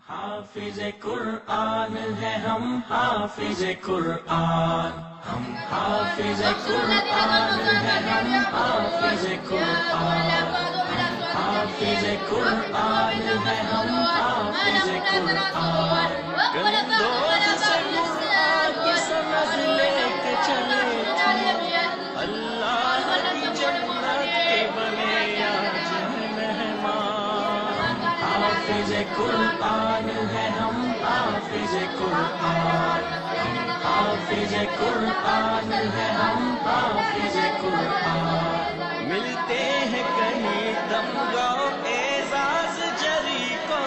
حافظ قرآن ہے ہم حافظ قرآن، ہم حافظ قرآن ہے ہم حافظ قرآن، حافظ قرآن ہے ہم حافظ قرآن، گندوز سے قرآن کی سمجھ لے کے چلے اللہ کی جنت کے بنے آج مہمان، حافظ قرآن ہے ہم حافظ قرآن، حافظ قرآن ہے ہم حافظ قرآن، ملتے ہیں کہیں تمغہ اعزاز جری کو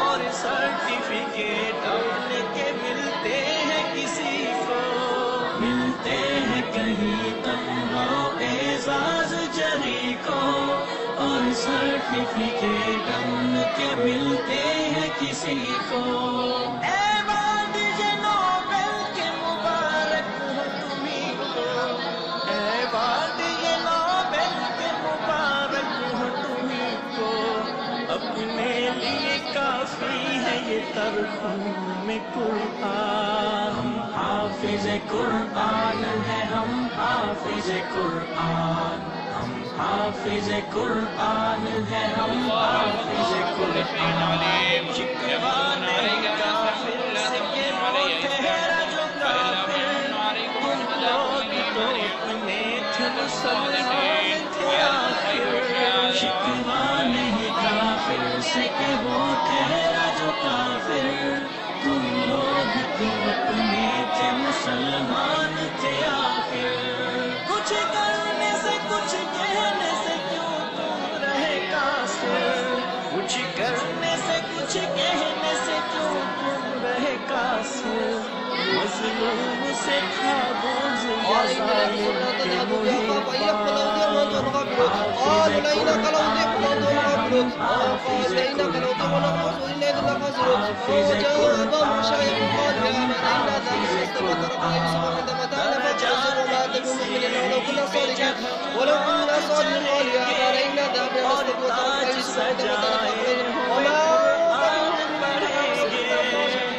اور سرٹیفکیٹ اپنے کے ملتے ہیں کسی کو، ملتے ہیں کہیں تمغہ اعزاز جری کو اور سرٹیفکیٹ ہم کے ملتے ہیں کسی کو، اے باد یہ نوبل کے مبارک ہو تمہیں کو، اے باد یہ نوبل کے مبارک ہو تمہیں کو، اپنے لیے کافی ہے یہ ترخم قرآن، ہم حافظ قرآن ہے ہم حافظ قرآن، ہم حافظ قرآن ہے ہم حافظ قرآن، شکوہ نہیں کافر سے کہ وہ ٹھہرا جو کافر، تم لوگ تو اپنے تھے مسلمان تھے آخر، شکوہ نہیں کافر سے کہ وہ ٹھہرا جو کافر، تم لوگ تو اپنے تھے مسلمان تھے آخر، کچھ کرنے سے کچھ کہنے سے کیوں تم رہے قاصر، کچھ کرنے سے کچھ کہنے سے کیوں تم رہے قاصر، مظلوم سے خوابوں سے یا ظالم کے ولو كنا صادقين قال يا علينا ذهبنا نستغفر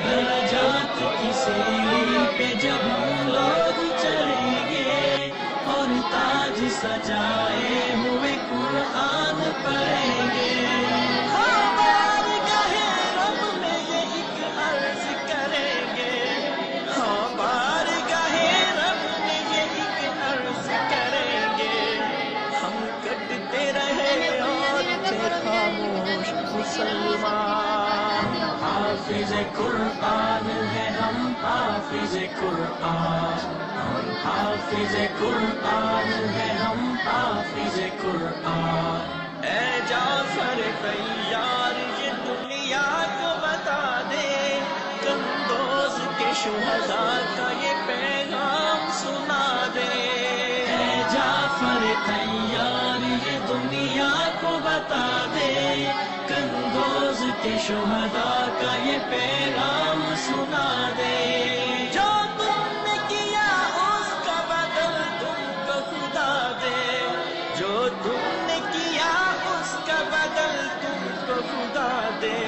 درجات کی سیڑھی پہ جب ہم لوگ چلیں گے اور تاج سجائے ہوئے قرآن پڑھیں گے، ہاں بارگاہ رب میں یہ ایک عرض کریں گے، ہاں بارگاہ رب میں یہ ایک عرض کریں گے، ہم کٹتے رہے اور تھے خاموش مسلمان، حافظ قرآن ہے ہم حافظ قرآن، ہم حافظ قرآن ہے ہم حافظ قرآن، اے جعفر طیار یہ دنیا کو بتا دے، قندوز کے شہداء کا یہ پیغام سنا دے، اے جعفر طیار یہ دنیا کو بتا دے، قندوز کے شہداء کا یہ پیغام سنا دے، جو تم نے کیا اس کا بدل تم کو خدا دے، جو تم نے کیا اس کا بدل تم کو خدا دے،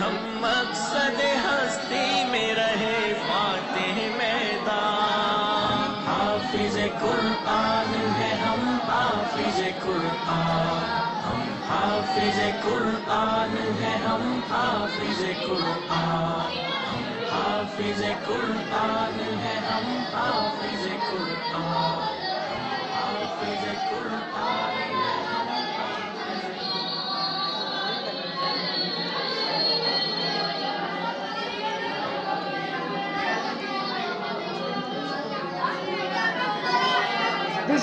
ہم مقصد ہستی میں رہے فاتح میدان، حافظ قرآن ہے ہم حافظ قرآن، ہم حافظ قرآن ہے ہم حافظ قرآن، ہم حافظ قرآن ہے ہم حافظ قرآن، ہم حافظ قرآن ہے ہم حافظ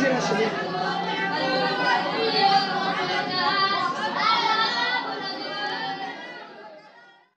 قرآن.